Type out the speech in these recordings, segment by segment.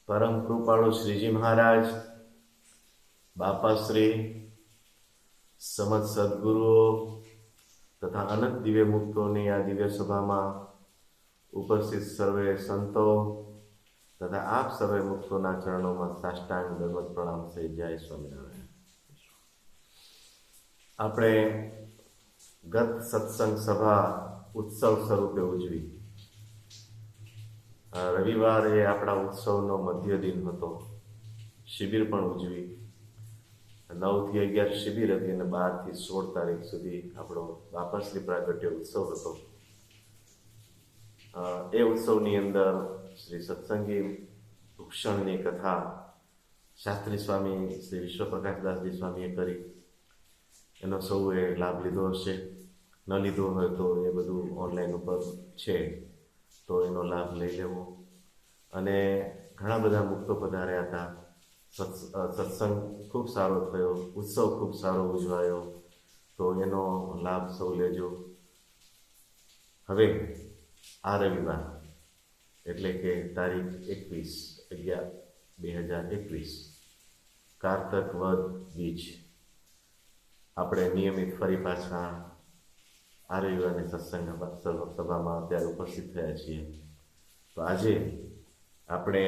પરમ કૃપાળુ શ્રીજી મહારાજ, બાપાશ્રી, સમત સદગુરુઓ તથા અનંત દિવ્ય મુક્તોની આ દિવ્ય સભામાં ઉપસ્થિત સર્વે સંતો તથા આપ સર્વે મુક્તોના ચરણોમાં સાષ્ટાંગ દંડવત પ્રણામ થઈ જાય. સ્વામિનારાયણ. આપણે ગત સત્સંગ સભા ઉત્સવ સ્વરૂપે ઉજવી. રવિવાર એ આપણા ઉત્સવનો મધ્ય દિન હતો. શિબિર પણ ઉજવી. 9 થી 11 શિબિર હતી અને 12 થી 16 તારીખ સુધી આપણો બાપાશ્રી પ્રાગટ્ય ઉત્સવ હતો. એ ઉત્સવની અંદર શ્રી સત્સંગી ભૂષણની કથા શાસ્ત્રી સ્વામી શ્રી વિશ્વપ્રકાશદાસજી સ્વામીએ કરી. એનો સૌએ લાભ લીધો હશે. ન લીધો હોય તો એ બધું ઓનલાઈન ઉપર છે, તો એનો લાભ લઈ લેવો. અને ઘણા બધા મુક્તો પધાર્યા હતા. સત્સંગ ખૂબ સારો થયો, ઉત્સવ ખૂબ સારો ઉજવાયો, તો એનો લાભ સૌ લેજો. હવે આ રવિવાર એટલે કે તારીખ 21/11/2021 કારતક વદ બીજ આપણે નિયમિત ફરી પાછા આ રવિવારની સત્સંગ સભામાં અત્યારે ઉપસ્થિત થયા છીએ. તો આજે આપણે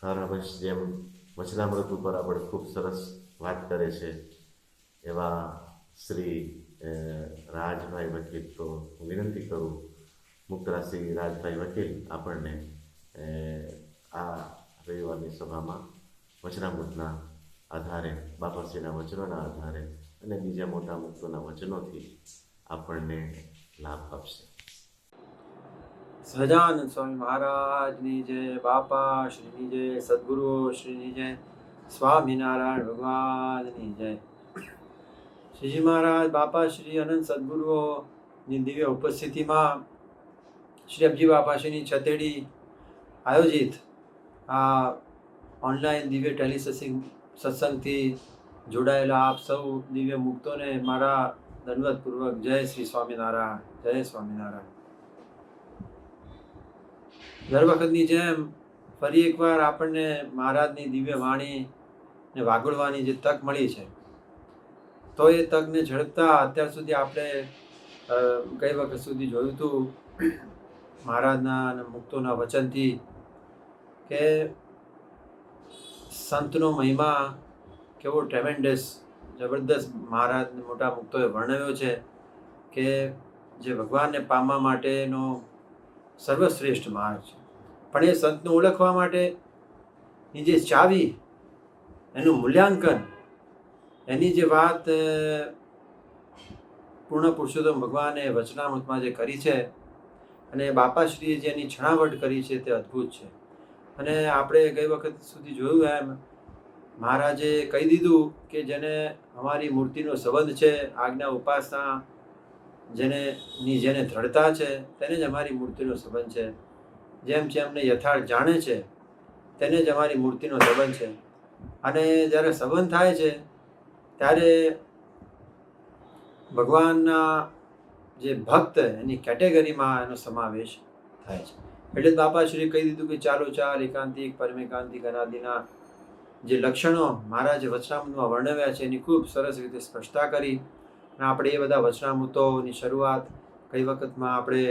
હર હંમેશ જેમ વચનામૃત ઉપર આપણે ખૂબ સરસ વાત કરે છે એવા શ્રી રાજભાઈ વકીલ, તો હું વિનંતી કરું મુક્તરાશ્રી રાજભાઈ વકીલ આપણને આ રવિવારની સભામાં વચનામૃતના આધારે, બાપાશ્રીના વચનોના આધારે અને બીજા મોટા મુક્તોના વચનોથી આપણને લાભ આપશે. સહજાનંદ સ્વામી મહારાજની જય, બાપા શ્રીની જય, સદગુરુ શ્રીની જય, સ્વામિનારાયણ ભગવાનની જય. શ્રીજી મહારાજ, બાપા શ્રી અનંત સદગુરુઓની દિવ્ય ઉપસ્થિતિમાં શ્રી અબજી બાપાશ્રીની છતેડી આયોજિત આ ઓનલાઈન દિવ્ય સત્સંગથી જોડાયેલા આપ સૌ દિવ્ય મુક્તોને મારા દંડવતપૂર્વક જય શ્રી સ્વામિનારાયણ, જય સ્વામિનારાયણ. દર વખતની જેમ ફરી એકવાર આપણને મહારાજની દિવ્ય વાણીને વાગોળવાની જે તક મળી છે, તો એ તકને ઝડપતા અત્યાર સુધી આપણે કઈ વખત સુધી જોયું હતું મહારાજના અને મુક્તોના વચનથી કે સંતનો મહિમા કેવો ટ્રેમેન્ડસ, જબરદસ્ત મહારાજ મોટા મુક્તોએ વર્ણવ્યો છે કે જે ભગવાનને પામવા માટેનો સર્વશ્રેષ્ઠ માર્ગ છે. પણ એ સંતને ઓળખવા માટેની જે ચાવી, એનું મૂલ્યાંકન, એની જે વાત પૂર્ણ પુરુષોત્તમ ભગવાને વચનામૃતમાં જે કરી છે અને બાપાશ્રીએ જેની છણાવટ કરી છે તે અદ્ભુત છે. અને આપણે ગઈ વખત સુધી જોયું એમ મહારાજે કહી દીધું કે જેને અમારી મૂર્તિનો સંબંધ છે, આજ્ઞા ઉપાસના જેને દ્રઢતા છે, તેને જ અમારી મૂર્તિનો સંબંધ છે. જેમ એમને યથાર્થ જાણે છે તેને જ અમારી મૂર્તિનો સંબંધ છે. અને જ્યારે સંબંધ થાય છે ત્યારે ભગવાનના જે ભક્ત એની કેટેગરીમાં એનો સમાવેશ થાય છે. એટલે જ બાપાશ્રીએ કહી દીધું કે ચાલો ચાલ એકાંતિક પરમેકાંતિક અનાદિના જે લક્ષણો મહારાજે વચનામૃતમાં વર્ણવ્યા છે એની ખૂબ સરસ રીતે સ્પષ્ટતા કરી. અને આપણે એ બધા વચનામૃતોની શરૂઆત કઈ વખતમાં આપણે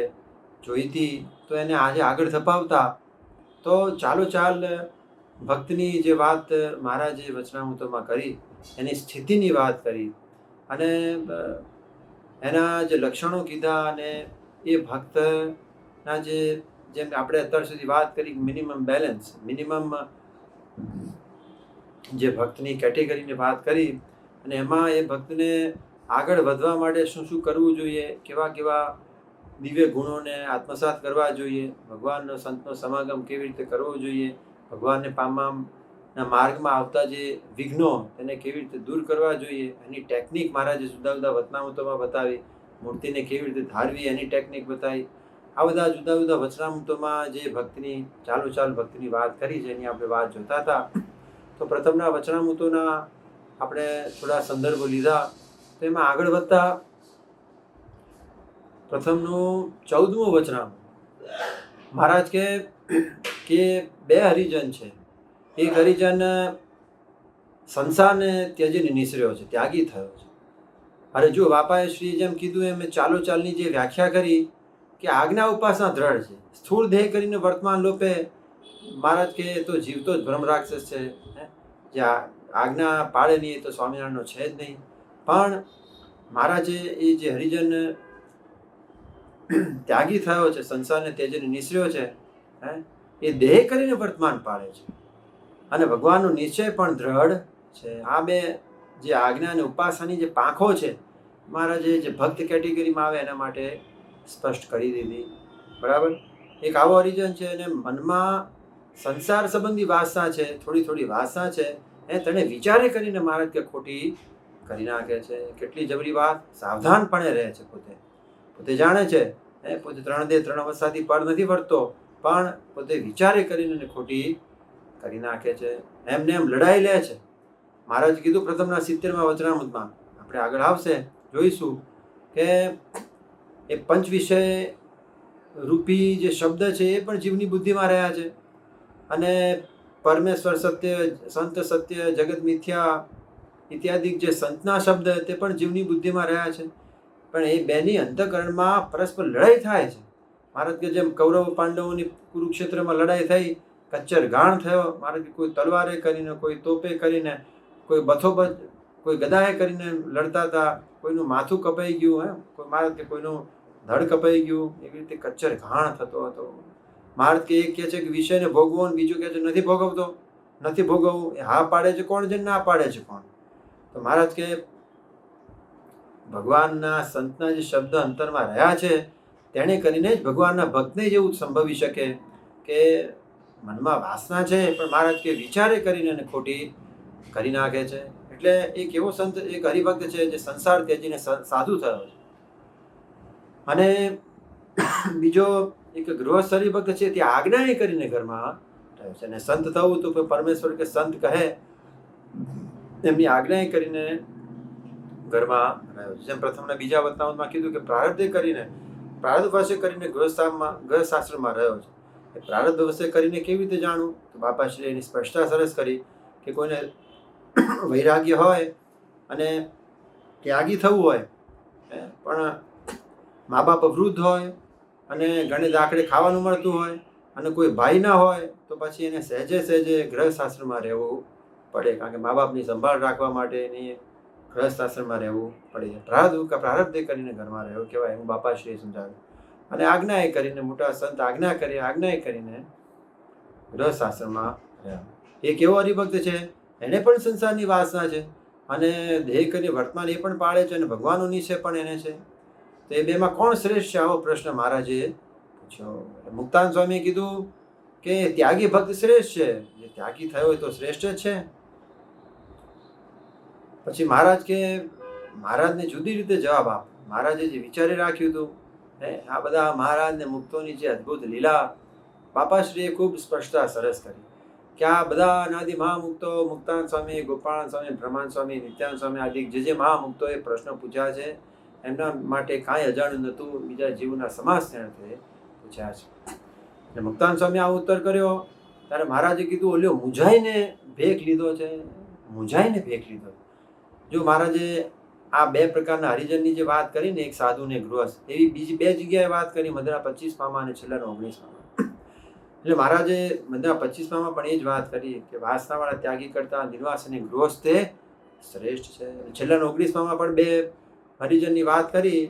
જોઈ હતી, તો એને આજે આગળ ધપાવતા તો ચાલો ચાલ ભક્તની જે વાત મહારાજે વચનામૃતોમાં કરી, એની સ્થિતિની વાત કરી અને એના જે લક્ષણો કીધા અને એ ભક્તના જેમ આપણે અત્યાર સુધી વાત કરી મિનિમમ બેલેન્સ, મિનિમમ જે ભક્તની કેટેગરીની વાત કરી અને એમાં એ ભક્તને આગળ વધવા માટે શું શું કરવું જોઈએ, કેવા કેવા દિવ્ય ગુણોને આત્મસાત કરવા જોઈએ, ભગવાનનો સંતનો સમાગમ કેવી રીતે કરવો જોઈએ, ભગવાનને પામવાના માર્ગમાં આવતા જે વિઘ્નો તેને કેવી રીતે દૂર કરવા જોઈએ, એની ટેકનિક મહારાજે જુદા જુદા વચનામૃતોમાં બતાવી. મૂર્તિને કેવી રીતે ધારવી એની ટેકનિક બતાવી. આ બધા જુદા જુદા વચનામૃતોમાં જે ભક્તિની ચાલ ભક્તિની વાત કરી છે એની આપણે વાત જોતા હતા. તો પ્રથમના વચનામૃતોના આપણે થોડા સંદર્ભો લીધા. તો એમાં આગળ વધતા પ્રથમનું 14મું વચનામૃત મહારાજ કે કે બે હરિજન છે. એક હરિજન સંસારને ત્યજીને નિસર્યો છે, ત્યાગી થયો છે. અરે જો બાપાએ શ્રી જેમ કીધું એમ ચાલો ચાલની જે વ્યાખ્યા કરી કે આજ્ઞા ઉપાસના દ્રઢ છે. સ્થૂળ દેહ કરીને વર્તમાન લોપે મહારાજ કે તો જીવતો જ ભ્રમ રાક્ષસ છે. જે આજ્ઞા પાળે નહીં એ તો સ્વામિનારાયણનો છે જ નહીં. પણ મહારાજે એ જે હરિજન ત્યાગી થયો છે, સંસારને ત્યજીને નિસર્યો છે, એ દેહ કરીને વર્તમાન પાળે છે અને ભગવાનનો નિશ્ચય પણ દ્રઢ છે. આ બે જે આજ્ઞા અને ઉપાસનાની જે પાંખો છે મહારાજે જે ભક્ત કેટેગરીમાં આવે એના માટે સ્પષ્ટ કરી દીધી. બરાબર. એક આવો હરિજન છે અને મનમાં સંસાર સંબંધી વાસના છે, થોડી થોડી વાસના છે, તેને વિચારે કરીને મહારાજ કે ખોટી કરી નાખે છે. કેટલી જબરી વાત. સાવધાનપણે રહે છે. પોતે જાણે છે પોતે 3 દેહ 3 અવસ્થાથી પર નથી વર્તતો, પણ પોતે વિચારે કરીને ખોટી કરી નાખે છે. એમને એમ લડાઈ લે છે. મહારાજ કીધું પ્રથમના 70મા વચનામૃતમાં, આપણે આગળ આવશે જોઈશું કે એ પંચ વિષય રૂપી જે શબ્દ છે એ પણ જીવની બુદ્ધિમાં રહ્યા છે અને પરમેશ્વર સત્ય, સંત સત્ય, જગત મિથ્યા ઇત્યાદિ જે સંતના શબ્દ તે પણ જીવની બુદ્ધિમાં રહ્યા છે. પણ એ બેની અંતઃકરણમાં પરસ્પર લડાઈ થાય છે. મહારાજ કે જેમ કૌરવ પાંડવોની કુરુક્ષેત્રમાં લડાઈ થઈ, કચ્ચર ઘાણ થયો. મહારાજ કે કોઈ તલવારે કરીને, કોઈ તોપે કરીને, કોઈ બથોબથ, કોઈ ગદાએ કરીને લડતા હતા. કોઈનું માથું કપાઈ ગયું, કોઈ મહારાજ કે કોઈનું ધડ કપાઈ ગયું. એવી રીતે કચ્ચર ઘાણ થતો હતો. મહારાજ કે એક કહે છે કે વિષયને ભોગવો, અને બીજું કહે છે નથી ભોગવતો, નથી ભોગવવું. એ હા પાડે છે કોણ છે, ના પાડે છે કોણ? તો મહારાજ કે ભગવાનના સંતના જે શબ્દ અંતરમાં રહ્યા છે તેણે કરીને જ ભગવાનના ભક્તને જેવું સંભવી શકે કે મનમાં વાસના છે, પણ મહારાજ કે વિચારે કરીને એને ખોટી કરી નાખે છે. એટલે એક એવો સંત, એક હરિભક્ત છે જે સંસાર ત્યજીને સાધુ થયો છે. અને બીજો એક ગૃહસ્થ હરિભક્ત છે તે આજ્ઞા કરીને ઘરમાં રહ્યો છે. અને સંત થવું તો પરમેશ્વર કે સંત કહે એમની આજ્ઞા કરીને ઘરમાં રહ્યો છે. જેમ પ્રથમના બીજા વતનામાં કીધું કે પ્રારબ્ધે કરીને, પ્રારબ્ધ વશે કરીને ગૃહસ્થાશ્રમમાં રહ્યો છે. એ પ્રારબ્ધ વશે કરીને કેવી રીતે જાણવું? તો બાપાશ્રી એની સ્પષ્ટતા સરસ કરી કે કોઈને વૈરાગ્ય હોય અને ત્યાગી થવું હોય, પણ મા બાપ વૃદ્ધ હોય અને ઘણી દાખલે ખાવાનું મળતું હોય અને કોઈ ભાઈ ના હોય, તો પછી એને સહેજે સહેજે ગૃહસ્થાશ્રમમાં રહેવું પડે. કારણ કે મા બાપની સંભાળ રાખવા માટે એની ગૃહસ્થાશ્રમમાં રહેવું પડે. પ્રારબ્ધે કરીને ઘરમાં રહેવું કહેવાય. હું બાપાશ્રીએ સમજાવ્યું. અને આજ્ઞાએ કરીને, મોટા સંત આજ્ઞા કરી, આજ્ઞાએ કરીને ગૃહસ્થાશ્રમમાં રહ્યા. એક એવો હરિભક્ત છે, એને પણ સંસારની વાસના છે અને દેહ કરીને વર્તમાન એ પણ પાળે છે અને ભગવાનનો નિશ્ચય પણ એને છે. તો એ બેમાં કોણ શ્રેષ્ઠ છે? આવો પ્રશ્ન મહારાજે પૂછ્યો. મુક્તાન સ્વામીએ કીધું કે ત્યાગી ભક્ત શ્રેષ્ઠ છે. જે ત્યાગી થયો હોય તો શ્રેષ્ઠ જ છે. પછી મહારાજ કે મહારાજને જુદી રીતે જવાબ આપ. મહારાજે જે વિચારી રાખ્યું હતું, આ બધા મહારાજને મુક્તોની જે અદ્ભુત લીલા બાપાશ્રીએ ખૂબ સ્પષ્ટતા સરસ કરી કે આ બધા અનાદિ મહામુક્તો, મુક્તાન સ્વામી, ગોપાળાન સ્વામી, બ્રહ્માન સ્વામી, નિત્યાનંદ સ્વામી આદિ જે મહામુક્તોએ પ્રશ્ન પૂછ્યા છે એમના માટે કાંઈ અજાણ્યું નહોતું. બીજા જીવના સમાજ સ્નેહથી પૂછ્યા છે. અને મુક્તાન સ્વામી આ ઉત્તર કર્યો ત્યારે મહારાજે કીધું ઓલ્યો મૂંઝાઈને ભેખ લીધો છે, મૂંઝાઈને ભેખ લીધો. જો મહારાજે આ બે પ્રકારના હરિજનની જે વાત કરી ને, એક સાધુ ને ગૃહસ્થ, એવી બીજી બે જગ્યાએ વાત કરી, મધના 25માં અને છેલ્લાના 19માં. એટલે મહારાજે મધના 25માં પણ એ જ વાત કરી કે વાસનાવાળા ત્યાગી કરતા નિર્વાસ અને ગૃહસ્થ તે શ્રેષ્ઠ છે. છેલ્લાના 19માં પણ બે હરિજનની વાત કરી.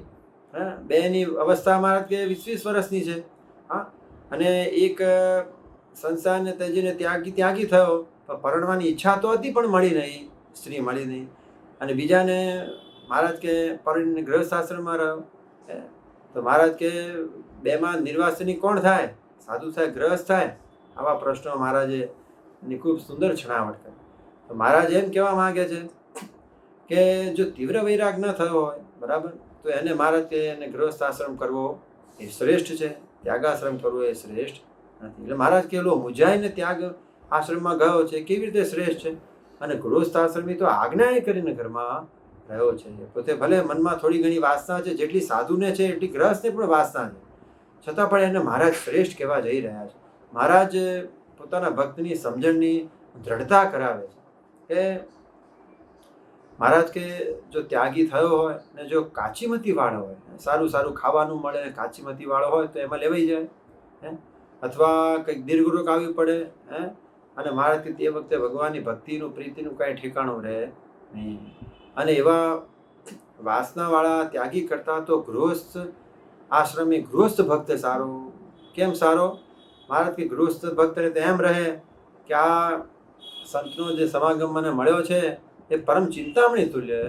બેની અવસ્થા મહારાજ કે 20 વર્ષની છે. અને એક સંસારને ત્યજીને ત્યાગી થયો, પરણવાની ઈચ્છા તો હતી પણ મળી નહીં, સ્ત્રી મળી નહીં. અને બીજાને મહારાજ કે પરણીને ગૃહસ્થાશ્રમમાં રહ્યો. તો મહારાજ કે બેમાં નિર્વાસની કોણ થાય? સાધુ થાય, ગૃહસ્થ થાય? આવા પ્રશ્નો મહારાજે એની ખૂબ સુંદર છણાવટ કરી. તો મહારાજ એમ કહેવા માંગે છે કે જો તીવ્ર વૈરાગ ન થયો હોય, બરાબર, તો એને મહારાજ કે એને ગૃહસ્થાશ્રમ કરવો એ શ્રેષ્ઠ છે, ત્યાગાશ્રમ કરવો એ શ્રેષ્ઠ નથી. એટલે મહારાજ કે લો મુજાઈને ત્યાગ આશ્રમમાં ગયો છે, કેવી રીતે શ્રેષ્ઠ છે? અને ગૃહસ્થાશ્રમી તો આજ્ઞાએ કરીને ઘરમાં રહ્યો છે. પોતે ભલે મનમાં થોડી ઘણી વાસના છે, જેટલી સાધુને છે એટલી ગ્રહસ્થને પણ વાસના છે, છતાં પણ એને મહારાજ શ્રેષ્ઠ કહેવા જઈ રહ્યા છે. મહારાજ પોતાના ભક્તની સમજણની દ્રઢતા કરાવે છે કે મહારાજ કે જો ત્યાગી થયો હોય ને જો કાચીમતી વાળો હોય, સારું સારું ખાવાનું મળે ને કાચીમતી વાળો હોય તો એમાં લેવાઈ જાય, હે, અથવા કંઈક દીર્ઘરૂપ આવી પડે, હે, અને મહારાજ કે તે વખતે ભગવાનની ભક્તિનું પ્રીતિનું કાંઈ ઠેકાણું રહે નહીં. અને એવા વાસનાવાળા ત્યાગી કરતા તો ગૃહસ્થ આશ્રમી ગૃહસ્થ ભક્ત સારો. કેમ સારો? મહારાજ કે ગૃહસ્થ ભક્તને તો એમ રહે કે આ સંતનો જે સમાગમ મને મળ્યો છે એ પરમ ચિંતામણી તુલ્ય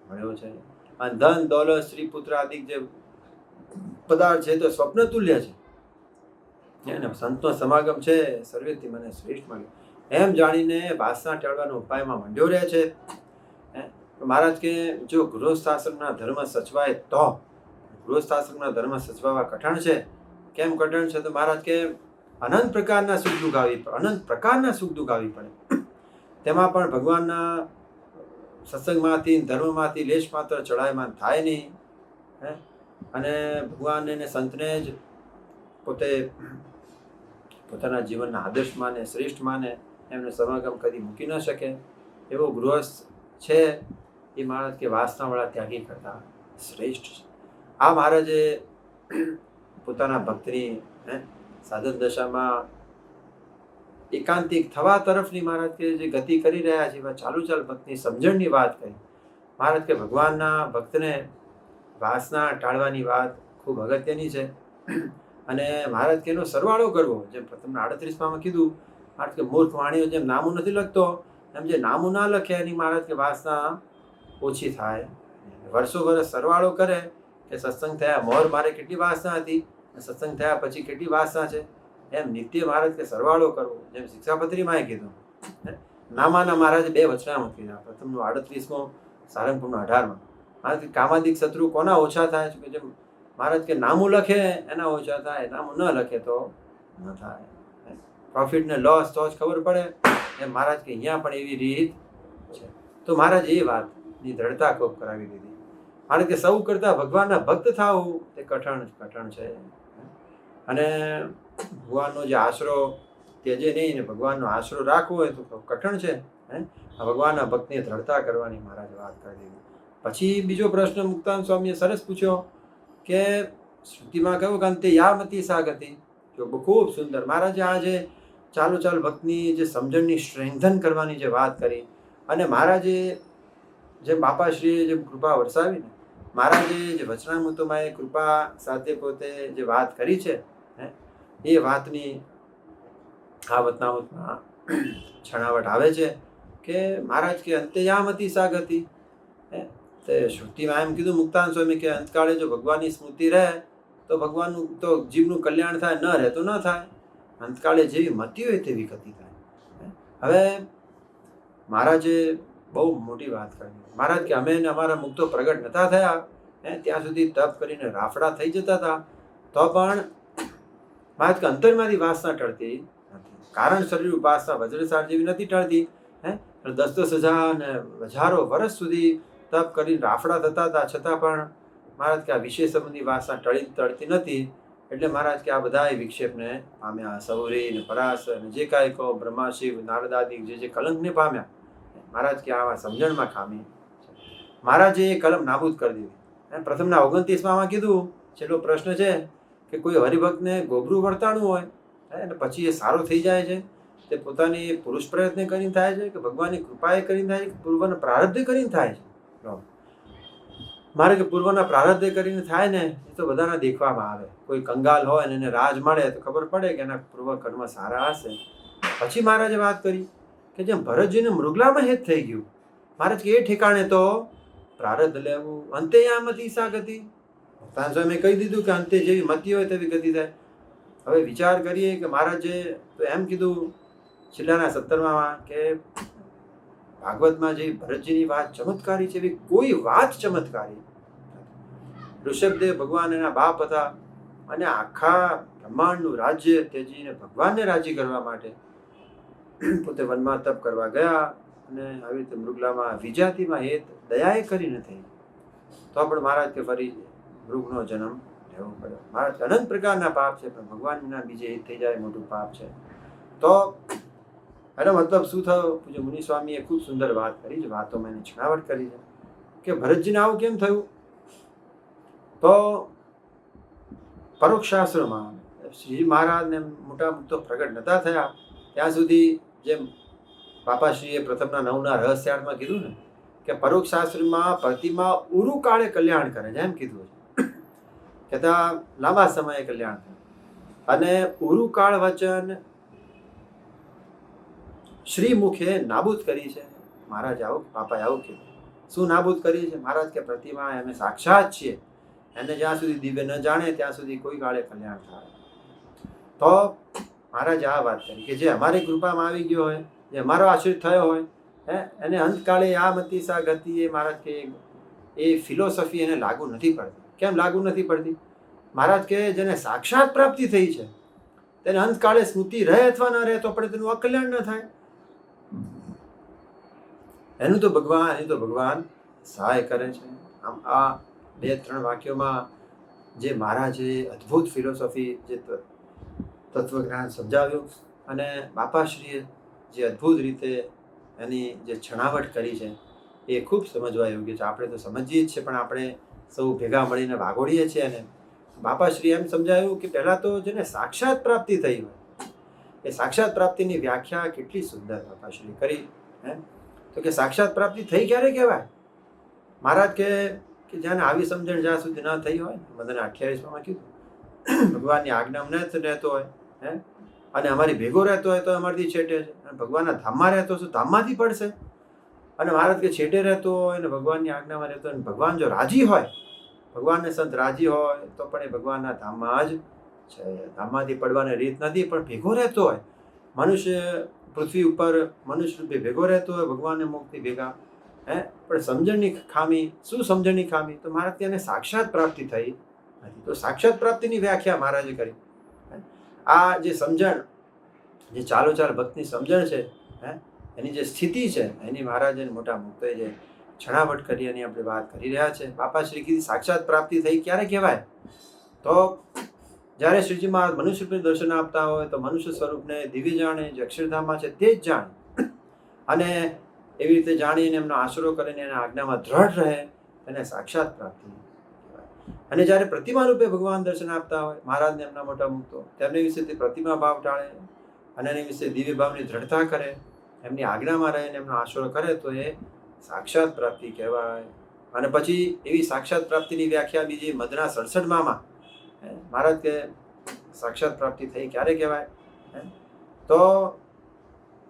મળ્યો છે. અને ધન દોલત સ્ત્રી પુત્ર આદિ જે પદાર્થ છે તો સ્વપ્ન તુલ્ય છે. સંતનો સમાગમ છે સર્વેથી મને શ્રેષ્ઠ મળ્યો એમ જાણીને વાસના ટાળવાનો ઉપાયમાં મંડ્યો રહે છે. મહારાજ કે જો ગૃહસ્થાશ્રમના ધર્મ સચવાય તો, ગૃહસ્થાશ્રમના ધર્મ સચવાવા કઠણ છે. કેમ કઠણ છે? તો મહારાજ કે અનંત પ્રકારના સુખ દુઃખ આવી પડે. તેમાં પણ ભગવાનના સત્સંગમાંથી ધર્મમાંથી લેશ માત્ર ચડાયમાન થાય નહીં, અને ભગવાન અને સંતને જ પોતે પોતાના જીવનના આદર્શ માને, શ્રેષ્ઠ માને, એમને સમાગમ કદી મૂકી ન શકે એવો ગૃહસ્થ છે એ મહારાજ કે વાસનાવાળા ત્યાગી કરતા શ્રેષ્ઠ છે. આ મહારાજે પોતાના ભક્તની સાધન દશામાં એકાંતિક થવા તરફની મહારાજ કે જે ગતિ કરી રહ્યા છે એવા ચાલુ ચાલ ભક્તની સમજણની વાત કરી. મહારાજ કે ભગવાનના ભક્તને વાસના ટાળવાની વાત ખૂબ અગત્યની છે. અને મહારાજ કે એનો સરવાળો કરવો, જેમ તમને 38માં કીધું, મહારાજ કે મૂર્ખ વાણીઓ જેમ નામું નથી લખતો એમ જે નામું ના લખે એની મહારાજ કે વાસના ઓછી થાય. વર્ષો વર્ષ સરવાળો કરે કે સત્સંગ થયા મોર મારે કેટલી વાસના હતી, સત્સંગ થયા પછી કેટલી વાસના છે, એમ નિત્ય મહારાજ કે સરવાળો કરવો. જેમ શિક્ષાપત્રીમાં કીધું, નામાના મહારાજે 2 વચનામૃત કીધા. પ્રથમનું 38મો, સારંગપુરનું 18માં. મહારાજ કે કામાદિક શત્રુ કોના ઓછા થાય છે? જેમ મહારાજ કે નામું લખે એના ઓછા થાય, નામું ન લખે તો ન થાય. પ્રોફિટ ને લોસ તો જ ખબર પડે. એમ મહારાજ કે અહીંયા પણ એવી રીત છે. તો મહારાજ એ વાતની દ્રઢતા ખૂબ કરાવી દીધી. મહારાજ કે સૌ કરતા ભગવાનના ભક્ત થવું તે કઠણ છે. અને ભગવાનનો જે આશરો ત્યજે નહીં ને ભગવાનનો આશરો રાખવો હોય તો કઠણ છે. આ ભગવાનના ભક્તની દ્રઢતા કરવાની મહારાજે વાત કરી દીધી. પછી બીજો પ્રશ્ન મુક્તાનંદ સ્વામીએ સરસ પૂછ્યો કે શ્રુતિમાં કહ્યું કે અંતે યામતી સા ગતિ. જો ખૂબ સુંદર મહારાજે આ જે ચાલુ ભક્તની જે સમજણની સ્ટ્રેન્થન કરવાની જે વાત કરી, અને મહારાજે જે બાપાશ્રીએ જે કૃપા વરસાવી ને, મહારાજે જે વચનામૃતોમાં એ કૃપા સાથે પોતે જે વાત કરી છે, એ વાતની આ વચનામૃતમાં છણાવટ આવે છે કે મહારાજ કે અંત્યયામતી સા ગતિ. તે શ્રુતિમાં એમ કીધું મુક્તાનંદ સ્વામી કે અંતકાળે જો ભગવાનની સ્મૃતિ રહે તો ભગવાનનું તો જીવનું કલ્યાણ થાય, ન રહે તો ન થાય. અંતકાળે જેવી મતિ હોય તેવી ગતિ થાય. હવે મહારાજે બહુ મોટી વાત કરી. મહારાજ કે અમે અમારા મુક્તો પ્રગટ નતા થયા ત્યાં સુધી તપ કરીને રાફડા થઈ જતા હતા, તો પણ મહારાજ કે અંતરમાંથી વાસના ટળતી નથી. કારણ શરીર ઉપાસના વજ્રસાર જેવી નથી ટળતી. 10,000 ને હજારો વર્ષ સુધી તપ કરીને રાફડા થતા હતા, છતાં પણ મહારાજ કે આ વિશેષ સંબંધી વાસના ટળતી નથી. એટલે મહારાજ કે આ બધા વિક્ષેપને પામ્યા, સૌરી ને પરાસ ને જે કાંઈ કહો, બ્રહ્મા શિવ નારદાદિક જે કલંકને પામ્યા. મહારાજ કે આવા સમજણમાં ખામી. મહારાજે એ કલમ નાબૂદ કરી દીધી. પ્રથમના 29માં કીધું, છેલ્લો પ્રશ્ન છે કે કોઈ હરિભક્તને ગોબરું વર્તાણું હોય અને પછી એ સારો થઈ જાય છે, તે પોતાની પુરુષ પ્રયત્ન કરીને થાય છે કે ભગવાનની કૃપાએ કરીને થાય છે, પૂર્વના પ્રારબ્ધ કરીને થાય છે? મારે કે પૂર્વના પ્રારબ્ધ કરીને થાય ને એ તો બધાના દેખવામાં આવે. કોઈ કંગાલ હોય ને એને રાજ મળે તો ખબર પડે કે એના પૂર્વ કર્મ સારા હશે. પછી મહારાજે વાત કરી કે જેમ ભરતજીને મૃગલામાં હેત થઈ ગયું, મહારાજ કે એ ઠેકાણે તો પ્રારબ્ધ લેવું. અંતે યામતી સા ગતિ. ભક્તાન સ્વામીએ કહી દીધું કે અંતે જેવી મતિ હોય તેવી ગતિ થાય. હવે વિચાર કરીએ કે મહારાજે તો એમ કીધું છેલ્લાના 17માં કે ભાગવતમાં જે ભરતજીની વાત ચમત્કારી છે એવી કોઈ વાત ચમત્કારી. ઋષભદેવ ભગવાન એના બાપ હતા અને આખા બ્રહ્માંડનું રાજ્ય ત્યજીને ભગવાનને રાજી કરવા માટે પોતે વનમાં તપ કરવા ગયા, અને આવી રીતે મૃગલામાં વિજાતિમાં હેત દયાએ કરી નથી, તો પણ મહારાજ કે ફરી મૃગનો જન્મ રહેવું પડે. મહારાજ અનંત પ્રકારના પાપ છે, પણ ભગવાન વિના બીજે હિત થઈ જાય મોટું પાપ છે. તો એનો મતલબ શું થયો? પૂજ્ય મુનિ સ્વામીએ ખૂબ સુંદર વાત કરી છે, વાતોમાં એની છણાવટ કરી છે કે ભરતજીને આવું કેમ થયું? તો પરોક્ષ શાસ્ત્રમાં શ્રીજી મહારાજને મોટા મુક્તો પ્રગટ નતા થયા ત્યાં સુધી, જેમ બાપાશ્રીએ પ્રથમના 9ના રહસ્યાર્થમાં કીધું ને કે પરોક્ષ શાસ્ત્રમાં પ્રતિમા ઉરુકાળે કલ્યાણ કરે છે, એમ કીધું છે. કહેતા લાંબા સમયે કલ્યાણ થાય. અને ઉરુકાળ વચન શ્રી મુખે નાબૂદ કરી છે. મહારાજ આવું, બાપાએ આવું કીધું. શું નાબૂદ કરી છે? મહારાજ કે પ્રતિમા અમે સાક્ષાત છીએ, એને જ્યાં સુધી દિવ્ય ન જાણે ત્યાં સુધી કોઈ કાળે કલ્યાણ થાય. તો મહારાજે આ વાત કરી કે જે અમારી કૃપામાં આવી ગયો હોય, જે અમારો આશ્રિત થયો હોય, એને અંતકાળે આ મતિ સા ગતિ, એ મહારાજ કે એ ફિલોસોફી એને લાગુ નથી પડતી. કેમ લાગુ નથી પડતી? મહારાજ કે જેને સાક્ષાત પ્રાપ્તિ થઈ છે તેને અંતકાળે સ્મૃતિ રહે અથવા ન રહે તો પણ તેનું અકલ્યાણ ન થાય. એનું તો ભગવાન સહાય કરે છે. આમ આ 2-3 વાક્યોમાં જે મહારાજે અદ્ભુત ફિલોસોફી, જે તત્વજ્ઞાન સમજાવ્યું, અને બાપાશ્રીએ જે અદ્ભુત રીતે એની જે છણાવટ કરી છે એ ખૂબ સમજવા યોગ્ય છે. આપણે તો સમજીએ જ છીએ, પણ આપણે સૌ ભેગા મળીને વાગોડીએ છીએ. અને બાપાશ્રીએ એમ સમજાવ્યું કે પહેલાં તો જેને સાક્ષાત પ્રાપ્તિ થઈ હોય, એ સાક્ષાત પ્રાપ્તિની વ્યાખ્યા કેટલી સુંદર બાપાશ્રી કરી. તો કે સાક્ષાત પ્રાપ્તિ થઈ ક્યારે કહેવાય? મહારાજ કે જ્યાં આવી સમજણ જ્યાં સુધી ન થઈ હોય, મને 28માં કીધું, ભગવાનની આજ્ઞામાં ન રહેતો હોય, અને અમારી ભેગો રહેતો હોય તો અમારથી છેટે છે, અને ભગવાનના ધામમાં રહેતો શું ધામમાંથી પડશે? અને મહારાજ કે છેટે રહેતો હોય અને ભગવાનની આજ્ઞામાં રહેતો હોય, ભગવાન જો રાજી હોય, ભગવાનને સંત રાજી હોય તો પણ એ ભગવાનના ધામમાં જ છે. ધામમાંથી પડવાની રીત નથી, પણ ભેગો રહેતો હોય, મનુષ્ય પૃથ્વી ઉપર મનુષ્ય રૂપે ભેગો રહેતો હોય ભગવાનને મુક્તિ ભેગા, પણ સમજણની ખામી. શું સમજણની ખામી? તો મહારાજ તેને સાક્ષાત પ્રાપ્તિ થઈ નથી. તો સાક્ષાત પ્રાપ્તિની વ્યાખ્યા મહારાજે કરી. આ જે સમજણ, જે ચાલો ચાલ ભક્તની સમજણ છે, એની જે સ્થિતિ છે, એની મહારાજે મોટા મુક્તોએ જે છણાવટ કરી, એની આપણે વાત કરી રહ્યા છે. બાપાશ્રી કીધી સાક્ષાત પ્રાપ્તિ થઈ ક્યારે કહેવાય? તો જ્યારે શ્રીજી મહારાજ મનુષ્ય રૂપે દર્શન આપતા હોય તો મનુષ્ય સ્વરૂપને દિવ્ય જાણે, જે અક્ષરધામમાં છે તે જ જાણે, અને એવી રીતે જાણીને એમનો આશરો કરીને એના આજ્ઞામાં દ્રઢ રહે, એને સાક્ષાત પ્રાપ્તિ કહેવાય. અને જ્યારે પ્રતિમા રૂપે ભગવાન દર્શન આપતા હોય, મહારાજને એમના મોટા મુક્તો, તેમની વિશે તે પ્રતિમા ભાવ ટાળે અને એની વિશે દિવ્ય ભાવની દ્રઢતા કરે, એમની આજ્ઞામાં રહીને એમનો આશરો કરે, તો એ સાક્ષાત પ્રાપ્તિ કહેવાય. અને પછી એવી સાક્ષાત પ્રાપ્તિની વ્યાખ્યા બીજી મધના 67માં મહારાજ કે સાક્ષાત પ્રાપ્તિ થઈ ક્યારે કહેવાય? તો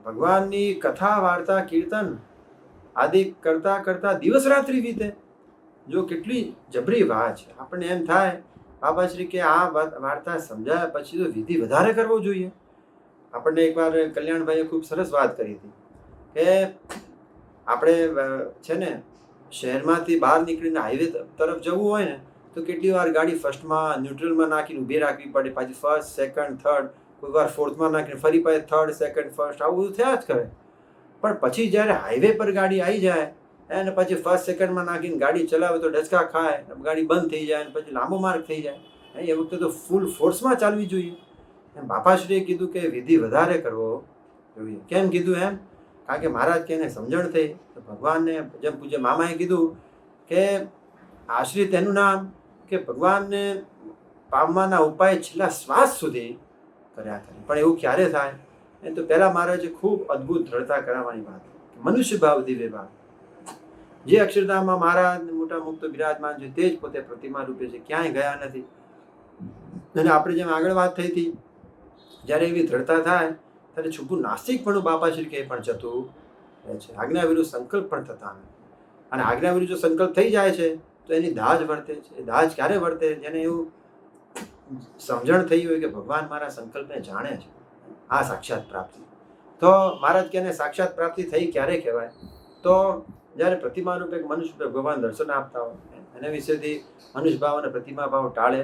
ભગવાનની કથા, વાર્તા, કીર્તન આદિ કરતા કરતા દિવસ રાત્રિ વીતે. જો કેટલી જબરી વાત છે! આપણને એમ થાય બાબાશ્રી કે આ વાર્તા સમજાયા પછી તો વિધિ વધારે કરવો જોઈએ. આપણને એકવાર કલ્યાણભાઈએ ખૂબ સરસ વાત કરી હતી કે આપણે છે ને શહેરમાંથી બહાર નીકળીને હાઈવે તરફ જવું હોય ને તો કેટલી વાર ગાડી ફર્સ્ટમાં ન્યુટ્રલમાં નાખીને ઊભી રાખવી પડે, પાછી ફર્સ્ટ, સેકન્ડ, થર્ડ, કોઈ વાર ફોર્થમાં નાખીને ફરી પાછી થર્ડ, સેકન્ડ, ફર્સ્ટ, આવું બધું થયા જ કરે. પણ પછી જ્યારે હાઈવે પર ગાડી આવી જાય અને પછી ફર્સ્ટ, સેકન્ડમાં નાખીને ગાડી ચલાવે તો ડચકા ખાય, ગાડી બંધ થઈ જાય અને પછી લાંબો માર્ગ થઈ જાય. એ વખતે તો ફૂલ ફોર્સમાં ચાલવી જોઈએ. એમ બાપાશ્રીએ કીધું કે વિધિ વધારે કરવો જોઈએ. કેમ કીધું એમ? કારણ કે મહારાજ કે એને સમજણ થઈ તો ભગવાનને, જેમ પૂજ્ય મામાએ કીધું કે આશ્રિત એનું નામ કે ભગવાનને પામવાના ઉપાય છેલ્લા શ્વાસ સુધી કર્યા કરે. પણ એવું ક્યારે થાય? એ તો પહેલાં મહારાજે ખૂબ અદ્ભુત દ્રઢતા કરાવવાની વાત, મનુષ્ય ભાવ, દિવ્ય ભાવ. જે અક્ષરધામમાં મહારાજ મોટા મુક્ત બિરાજમાન છે તે જ પોતે પ્રતિમા રૂપે છે, ક્યાંય ગયા નથી. અને આપણે જેમ આગળ વાત થઈ હતી, જ્યારે એવી દ્રઢતા થાય ત્યારે છૂપું નાસ્તિકપણું બાપાશ્રી કે પણ જતું રહે છે. આજ્ઞા વિરુદ્ધ સંકલ્પ પણ થતા નથી. અને આજ્ઞા વિરુદ્ધ જો સંકલ્પ થઈ જાય છે તો એની દાજ વર્તે છે. એ દાજ ક્યારે વર્તે? જેને એવું સમજણ થઈ હોય કે ભગવાન મારા સંકલ્પને જાણે છે, આ સાક્ષાત પ્રાપ્તિ. તો મહારાજ કે એને સાક્ષાત પ્રાપ્તિ થઈ ક્યારે કહેવાય? તો જ્યારે પ્રતિમા રૂપે મનુષ્ય રૂપે ભગવાન દર્શન આપતા હોય, એના વિશેથી મનુષ્ય ભાવ અને પ્રતિમા ભાવ ટાળે,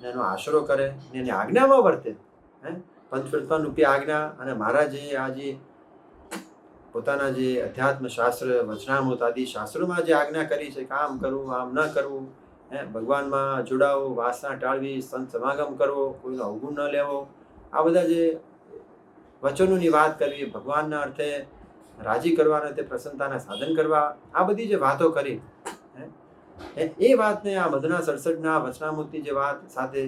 એનો આશરો કરે, એની આજ્ઞામાં વર્તે. પંચપ્રતિમા રૂપી આજ્ઞા, અને મહારાજે આજે પોતાના જે અધ્યાત્મ શાસ્ત્ર, વચનામૃત આદિ શાસ્ત્રોમાં જે આજ્ઞા કરી છે કે આમ કરવું, આમ ન કરવું, ભગવાનમાં જોડાવો, વાસના ટાળવી, સંત સમાગમ કરવો, કોઈનો અવગુણ ન લેવો, આ બધા જે વચનોની વાત કરવી, ભગવાનના અર્થે રાજી કરવાના, તે પ્રસન્નતાના સાધન કરવા, આ બધી જે વાતો કરી, એ વાતને આ મધના 67ના વચનામૃતની જે વાત સાથે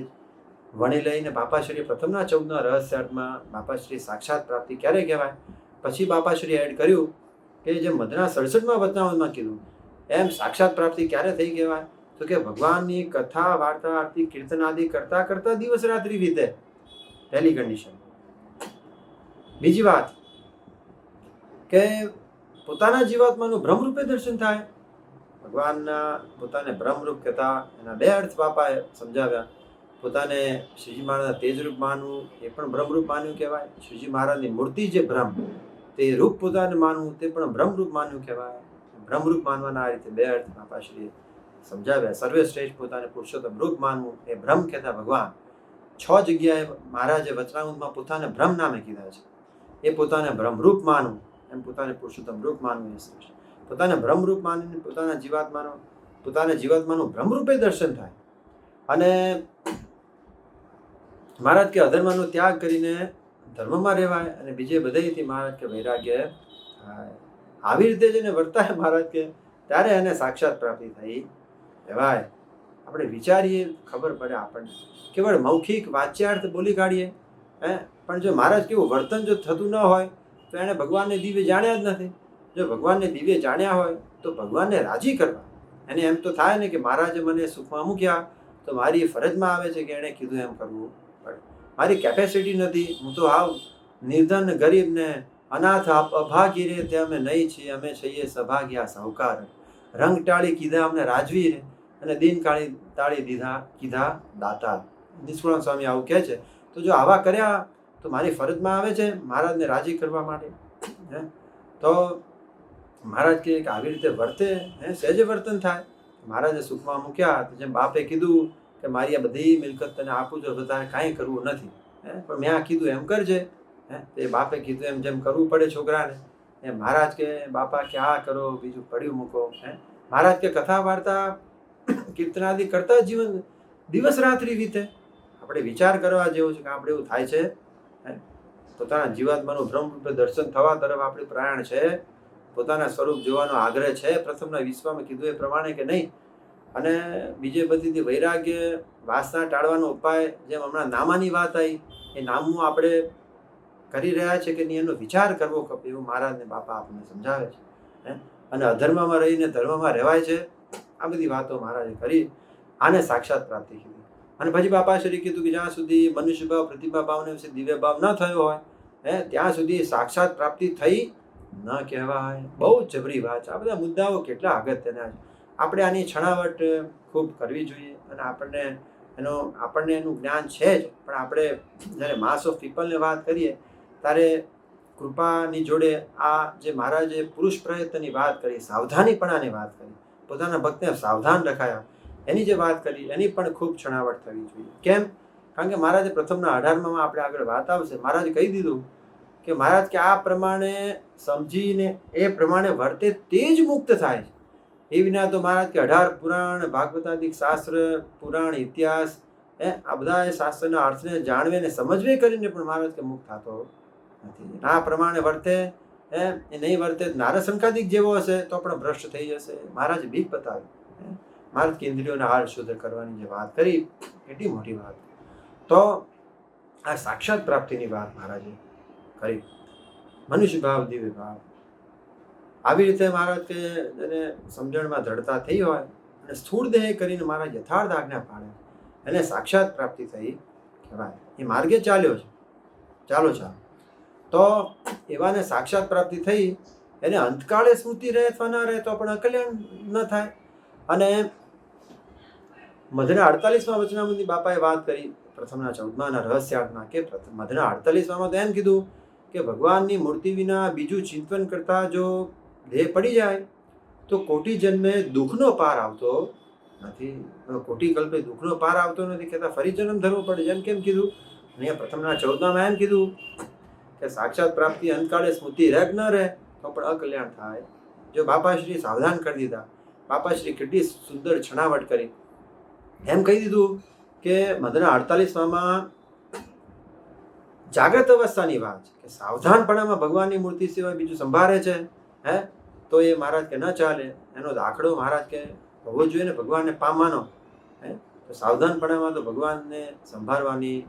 વણી લઈને બાપાશ્રી પ્રથમના 14ના રહસ્યાર્થમાં બાપાશ્રી સાક્ષાત પ્રાપ્તિ ક્યારે કહેવાય, પછી બાપાશ્રી એડ કર્યું કે જે મધના 67માં વચનામૃતમાં કીધું એમ સાક્ષાત પ્રાપ્તિ ક્યારે થઈ કહેવાય, તો કે ભગવાનની કથા, વાર્તા, આરતી, કીર્તન આદિ કરતા કરતા દિવસ રાત્રિ વીતે, પહેલી કન્ડિશન. બીજી વાત કે પોતાના જીવાત્માનું બ્રહ્મરૂપે દર્શન થાય. ભગવાનના પોતાને બ્રહ્મરૂપ કહેતા એના બે અર્થ બાપાએ સમજાવ્યા. પોતાને શ્રીજી મહારાજના તેજરૂપ માનવું એ પણ બ્રહ્મરૂપ માન્યું કહેવાય. શ્રીજી મહારાજની મૂર્તિ જે બ્રહ્મ, તે રૂપ પોતાને માનવું તે પણ બ્રહ્મરૂપ માન્યું કહેવાય. બ્રહ્મરૂપ માનવાના આ રીતે બે અર્થ બાપાશ્રીએ સમજાવ્યા. સર્વે શ્રેષ્ઠ પોતાને પુરુષોત્તમ રૂપ માનવું એ બ્રહ્મ કહેતા ભગવાન 6 જગ્યાએ મહારાજે વચનામૃતમાં પોતાને બ્રહ્મ નામે કીધા છે. એ પોતાને બ્રહ્મરૂપ માનવું, એમ પોતાને પુરુષોત્તમ રૂપ માનવું એ શ્રેષ્ઠ. પોતાને બ્રહ્મરૂપ માનીને પોતાના જીવાત્માનું બ્રહ્મરૂપે દર્શન થાય. અને મહારાજ કે અધર્મનો ત્યાગ કરીને ધર્મમાં રહેવાય, અને બીજે બધેથી મહારાજ કે વૈરાગ્ય થાય. આવી રીતે જેને વર્તાય મહારાજ કે ત્યારે એને સાક્ષાત પ્રાપ્તિ થઈ કહેવાય. આપણે વિચારીએ ખબર પડે આપણને. કેવળ મૌખિક વાચ્યાર્થ બોલી કાઢીએ, પણ જો મહારાજ કેવું વર્તન જો થતું ન હોય તો એણે ભગવાનને દિવ્ય જાણ્યા જ નથી. જો ભગવાનને દિવ્ય જાણ્યા હોય તો ભગવાનને રાજી કરવા. એને એમ તો થાય ને કે મહારાજે મને સુખમાં મૂક્યા તો મારી ફરજમાં આવે છે કે એણે કીધું એમ કરવું પડે. મારી કેપેસિટી નથી, હું તો હાવ નિર્ધન ગરીબ ને અનાથ અભાગી રે, તે અમે નહીં છીએ, અમે છીએ સભાગ્યા સાહુકાર. રંગ ટાળી કીધા અમને રાજવીર, અને દિન કાળી તાળી કીધા દાતા. નિષ્કુળાનંદ સ્વામી આવું કહે છે. તો જો આવા કર્યા તો મારી ફરજમાં આવે છે મહારાજને રાજી કરવા માટે. તો મહારાજ કે આવી રીતે વર્તે, સહેજે વર્તન થાય. મહારાજે સુખમાં મૂક્યા તો જેમ બાપે કીધું કે મારી આ બધી મિલકત તને આપું છું, તો તારે કાંઈ કરવું નથી, પણ મેં આ કીધું એમ કરજે. તે બાપે કીધું એમ જેમ કરવું પડે છોકરાને. મહારાજ કે બાપા કે આ કરો, બીજું પડ્યું મૂકો. મહારાજ કે કથા વાર્તા કીર્તન આદિ કરતા જીવન દિવસ રાત્રિ વીતે. આપણે વિચાર કરવા જેવું છે કે આપણે એવું થાય છે. પોતાના જીવાત્માનું બ્રહ્મરૂપે દર્શન થવા તરફ આપણું પ્રયાણ છે. પોતાના સ્વરૂપ જોવાનો આગ્રહ છે પ્રથમના વિશ્વમાં કીધું એ પ્રમાણે કે નહીં. અને બીજે બધીથી વૈરાગ્ય, વાસના ટાળવાનો ઉપાય, જેમ હમણાં નામાની વાત આવી, એ નામનું આપણે કરી રહ્યા છે કે નહીં એનો વિચાર કરવો ખપે, એવું મહારાજને બાપા આપણને સમજાવે છે. અને અધર્મમાં રહીને ધર્મમાં રહેવાય છે. આ બધી વાતો મહારાજે કરી. આને સાક્ષાત પ્રાપ્તિ કીધી. અને પછી બાપાશ્રી કીધું કે જ્યાં સુધી મનુષ્ય ભાવ, પ્રતિભા ભાવને વિશે દિવ્ય ભાવ ન થયો હોય, ત્યાં સુધી સાક્ષાત પ્રાપ્તિ થઈ ન કહેવાય. બહુ જબરી વાત છે. આ બધા મુદ્દાઓ કેટલા અગત્યના છે. આપણે આની છણાવટ ખૂબ કરવી જોઈએ. અને આપણને એનું જ્ઞાન છે જ, પણ આપણે જ્યારે માસ ઓફ પીપલને વાત કરીએ ત્યારે કૃપાની જોડે આ જે મહારાજે પુરુષ પ્રયત્નની વાત કરી, સાવધાનીપણાની વાત કરી, પોતાના ભક્તને સાવધાન રખાયા, એની જે વાત કરી એની પણ ખૂબ છણાવટ થવી જોઈએ. કેમ? કારણ કે મહારાજે પ્રથમના 18માં આપણે આગળ વાત આવશે, મહારાજે કહી દીધું કે મહારાજ કે આ પ્રમાણે સમજીને એ પ્રમાણે વર્તે તે જ મુક્ત થાય છે. એ વિના તો મહારાજ કે 18 પુરાણ, ભાગવતાદિક શાસ્ત્ર, પુરાણ, ઇતિહાસ, આ બધા શાસ્ત્રના અર્થને જાણવે ને સમજવે કરીને પણ મહારાજ કે મુક્ત થતો નથી. આ પ્રમાણે વર્તે, એ નહીં વર્તે નારસંકાદિક જેવો હશે તો પણ ભ્રષ્ટ થઈ જશે. મહારાજે બીક બતાવી. મહારાજ કે ઇન્દ્રિયોના હાર શુદ્ધ કરવાની જે વાત કરી, કેટલી મોટી વાત. તો આ સાક્ષાત પ્રાપ્તિની વાત મહારાજે કરી. મનુષ્ય ભાવ, દિવ્ય ભાવ, આવી રીતે મહારાજ કે જેને સમજણમાં દ્રઢતા થઈ હોય અને સ્થૂળ દેહ કરીને મહારાજ યથાર્થ આજ્ઞા પાડે, એને સાક્ષાત પ્રાપ્તિ થઈ કહેવાય. એ માર્ગે ચાલ્યો છે. ચાલો. તો એવાને સાક્ષાત પ્રાપ્તિ થઈ, એને અંતકાળે સ્મૃતિ રહે અથવા ન રહે તો પણ અકલ્યાણ ન થાય. અને મધના 48માં વચનામૃતની બાપાએ વાત કરી પ્રથમના 14ના રહસ્યાર્થમાં, કે મધના 48માં તો એમ કીધું કે ભગવાનની મૂર્તિ વિના બીજું ચિંતન કરતા જો દેહ પડી જાય તો કોટી જન્મે દુઃખનો પાર આવતો નથી. કોટી કલ્પે દુઃખનો પાર આવતો નથી કહેતા ફરી જન્મ ધરવો પડે. જેમ કેમ કીધું અહીંયા પ્રથમના 14માં એમ કીધું કે સાક્ષાત પ્રાપ્તિ અંતકાળે સ્મૃતિ રહે ન રહે તો પણ અકલ્યાણ થાય. જો બાપાશ્રી સાવધાન કરી દીધા. બાપાશ્રી કેટલી સુંદર છણાવટ કરી. એમ કહી દીધું કે મધના 48માં જાગ્રત અવસ્થાની વાત છે કે સાવધાનપણામાં ભગવાનની મૂર્તિ સિવાય બીજું સંભાળે છે, હે, તો એ મહારાજ કે ન ચાલે. એનો દાખલો મહારાજ કે હોવો જોઈએ ને ભગવાનને પામવાનો. હે, તો સાવધાનપણામાં તો ભગવાનને સંભાળવાની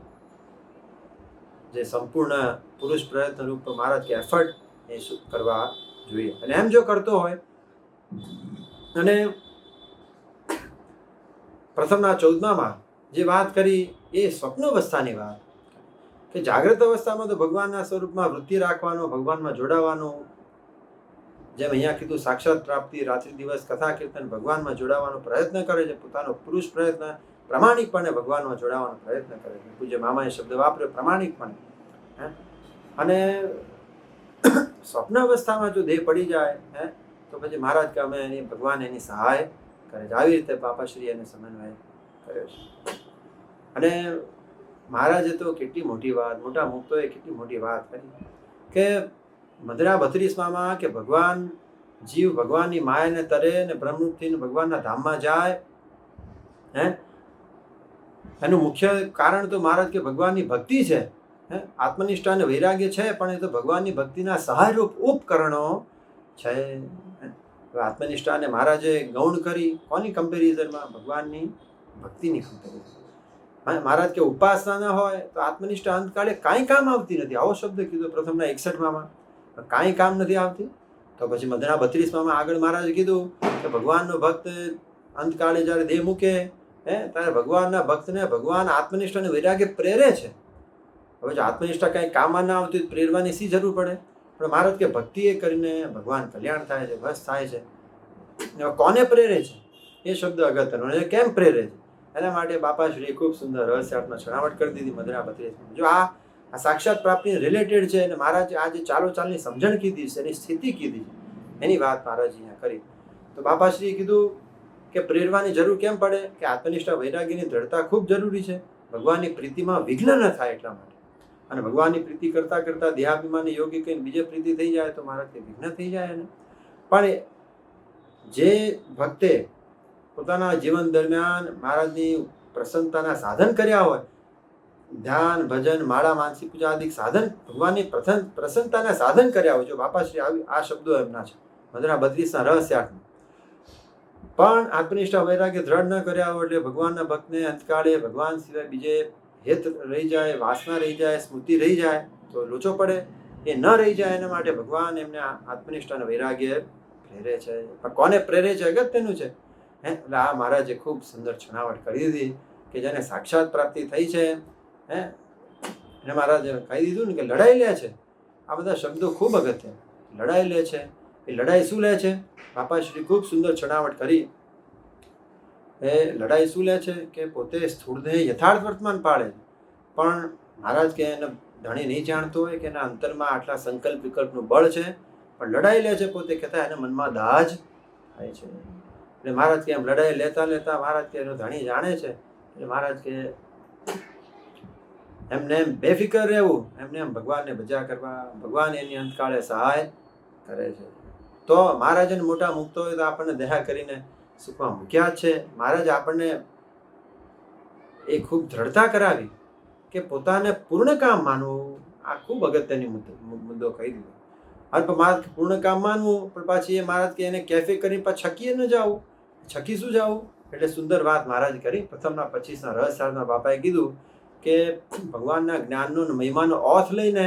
જે સંપૂર્ણ પુરુષ પ્રયત્ન રૂપ મહારાજ કે એફર્ટ એ કરવા જોઈએ. અને એમ જો કરતો હોય અને પ્રથમના 14માં જે વાત કરી એ સ્વપ્ન અવસ્થાની વાત કે જાગ્રત અવસ્થામાં તો ભગવાનના સ્વરૂપમાં વૃત્તિ રાખવાનો, ભગવાનમાં જોડાવાનો, જેમ અહીંયા કીધું સાક્ષાત પ્રાપ્તિ, રાત્રિ દિવસ કથા કીર્તન ભગવાનમાં જોડાવાનો પ્રયત્ન કરે છે, પોતાનો પુરુષ પ્રયત્ન પ્રામાણિકપણે ભગવાનમાં જોડાવાનો પ્રયત્ન કરે છે. પૂજ્ય મામાએ શબ્દ વાપર્યો પ્રામાણિકપણે. અને સ્વપ્ન અવસ્થામાં જો દેહ પડી જાય, તો પછી મહારાજ કે અમે એની ભગવાન એની સહાય કરે છે. આવી રીતે બાપાશ્રી એને સમન્વય કર્યો છે. અને મહારાજે તો કેટલી મોટી વાત, મોટા મુક્તોએ કેટલી મોટી વાત કરી કે મધરા 32માં કે ભગવાન જીવ ભગવાનની માયાને તરે ને બ્રહ્મરૂપથી ભગવાનના ધામમાં જાય, એનું મુખ્ય કારણ તો મહારાજ કે ભગવાનની ભક્તિ છે. આત્મનિષ્ઠા અને વૈરાગ્ય છે, પણ એ તો ભગવાનની ભક્તિના સહાયરૂપ ઉપકરણો છે. આત્મનિષ્ઠાને મહારાજે ગૌણ કરી કોની કમ્પેરિઝનમાં? ભગવાનની ભક્તિની કમ્પેરિઝન. મહારાજ કે ઉપાસના ન હોય તો આત્મનિષ્ઠા અંતકાળે કાંઈ કામ આવતી નથી. આવો શબ્દ કીધો પ્રથમના 61માં, કાંઈ કામ નથી આવતી. તો પછી મધના 32માં આગળ મહારાજે કીધું કે ભગવાનનો ભક્ત અંતકાળે જ્યારે દેહ મૂકે ત્યારે ભગવાનના ભક્તને ભગવાન આત્મનિષ્ઠા અને વૈરાગ્ય પ્રેરે છે. હવે જો આત્મનિષ્ઠા કાંઈ કામમાં ના આવતી પ્રેરવાની શી જરૂર પડે? પણ મહારાજ કે ભક્તિ એ કરીને ભગવાન કલ્યાણ થાય છે, બસ થાય છે. કોને પ્રેરે છે એ શબ્દ અગત્યનો. અને કેમ પ્રેરે છે એના માટે બાપાશ્રીએ ખૂબ સુંદર રહસ્યાત્મક છણાવટ કરી દીધી મધના 32માં. જો આ સાક્ષાત પ્રાપ્તિ રિલેટેડ છે અને મહારાજે આ જે ચાલની સમજણ કીધી છે, એની સ્થિતિ કીધી છે, એની વાત મહારાજ અહીંયા કરી. તો બાપાશ્રીએ કીધું કે પ્રેરવાની જરૂર કેમ પડે? કે આત્મનિષ્ઠા વૈરાગ્યની દ્રઢતા ખૂબ જરૂરી છે. ભગવાનની પ્રીતિમાં વિઘ્ન ન થાય એટલા માટે. અને ભગવાનની પ્રીતિ કરતાં કરતાં દેહાભિમાની યોગી કઈ બીજે પ્રીતિ થઈ જાય તો મહારાજ વિઘ્ન થઈ જાય એને. પણ જે ભક્તે પોતાના જીવન દરમિયાન મહારાજની પ્રસન્નતાના સાધન કર્યા હોય, ધ્યાન, ભજન, માળા, માનસી પૂજા આદિ સાધન, ભગવાનની પ્રસન્નતાના સાધન કર્યા હોય, જો બાપાશ્રી આવી આ શબ્દો એમના છે મધના 32ના રહસ્યાર્થમાં, પણ આત્મનિષ્ઠા વૈરાગ્ય દ્રઢ ન કર્યા હોય એટલે ભગવાનના ભક્તને અંતકાળે ભગવાન સિવાય બીજે હેત રહી જાય, વાસના રહી જાય, સ્મૃતિ રહી જાય તો લોચો પડે. એ ન રહી જાય એના માટે ભગવાન એમને આત્મનિષ્ઠા અને વૈરાગ્ય પ્રેરે છે. પણ કોને પ્રેરે છે અગત્યનું છે. એટલે આ મહારાજે ખૂબ સુંદર છણાવટ કરી દીધી કે જેને સાક્ષાત પ્રાપ્તિ થઈ છે, એને મહારાજે કહી દીધું ને કે લડાઈ લે છે. આ બધા શબ્દો ખૂબ અગત્ય. લડાઈ લે છે. એ લડાઈ શું લે છે? બાપાશ્રી ખૂબ સુંદર છણાવટ કરી. એ લડાઈ શું લે છે કે પોતે સ્થૂળ દેહ યથાર્થ વર્તમાન પાળે, પણ મહારાજ કે એને ધણી નહીં જાણતો હોય કે એના અંતરમાં આટલા સંકલ્પ વિકલ્પનું બળ છે, પણ લડાઈ લે છે પોતે કહેતા એના મનમાં દાજ થાય છે. એટલે મહારાજ કે એમ લડાઈ લેતા લેતા મહારાજ કે એનો ધણી જાણે છે. એટલે મહારાજ કે એમને એમ બેફિકર રહેવું, એમને એમ ભગવાનને ભજ્યા કરવા, ભગવાન એની અંતકાળે સહાય કરે છે. તો મહારાજને મોટા મુક્તો હોય તો આપણને દયા કરીને સુખમાં મૂક્યા જ છે. મહારાજ આપણને એ ખૂબ દ્રઢતા કરાવી કે પોતાને પૂર્ણ કામ માનવું. આ ખૂબ અગત્યની મુદ્દો કહી દીધો. અને મહારાજ પૂર્ણ કામ માનવું, પણ પાછી એ મહારાજ કે એને કેફે કરીને પાછું છકીએ ન જવું. છકી શું જવું? એટલે સુંદર વાત મહારાજ કરી. પ્રથમના 25ના રહસ્યાર્થમાં બાપાએ કીધું કે ભગવાનના જ્ઞાનનો મહિમાનો ઓથ લઈને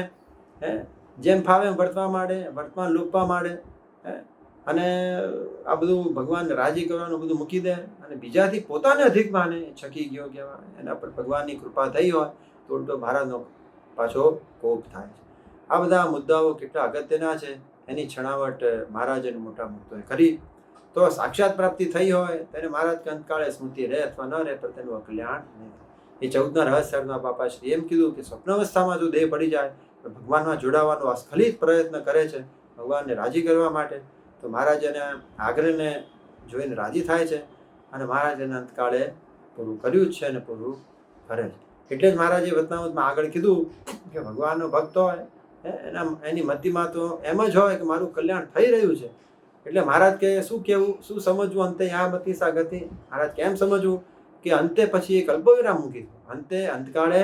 જેમ ફાવે વર્તવા માંડે, વર્તમાન લોપવા માંડે, અને આ બધું ભગવાનને રાજી કરવાનું બધું મૂકી દે અને બીજાથી પોતાને અધિક માને, છકી ગયો કહેવાય. એના પર ભગવાનની કૃપા થઈ હોય તો ઉલટો મહારાજનો પાછો કોપ થાય છે. આ બધા મુદ્દાઓ કેટલા અગત્યના છે એની છણાવટ મહારાજે મોટા મુક્તોએ કરી. તો સાક્ષાત પ્રાપ્તિ થઈ હોય તેને મહારાજ કે અંતકાળે સ્મૃતિ રહે અથવા ન રહે, પણ તેનું કલ્યાણ નહીં. એ 14ના રહસ્યમાં બાપાશ્રી એમ કીધું કે સ્વપ્ન અવસ્થામાં જો દેહ પડી જાય તો ભગવાનમાં જોડાવાનો અસ્ખલિત પ્રયત્ન કરે છે ભગવાનને રાજી કરવા માટે, તો મહારાજ એના આગ્રહને જોઈને રાજી થાય છે અને મહારાજ એને અંતકાળે પૂરું કર્યું જ છે અને પૂરું કરે છે. એટલે જ મહારાજે વતનામૃતમાં આગળ કીધું કે ભગવાનનો ભક્ત હોય એની મતિમાં તો એમ જ હોય કે મારું કલ્યાણ થઈ રહ્યું છે. એટલે મહારાજ કે શું કહેવું, શું સમજવું અંતે આ મતિ સા ગતિ. મહારાજ કેમ સમજવું કે અંતે પછી એક અલ્પવિરામ મૂકી દીધું. અંતે અંતકાળે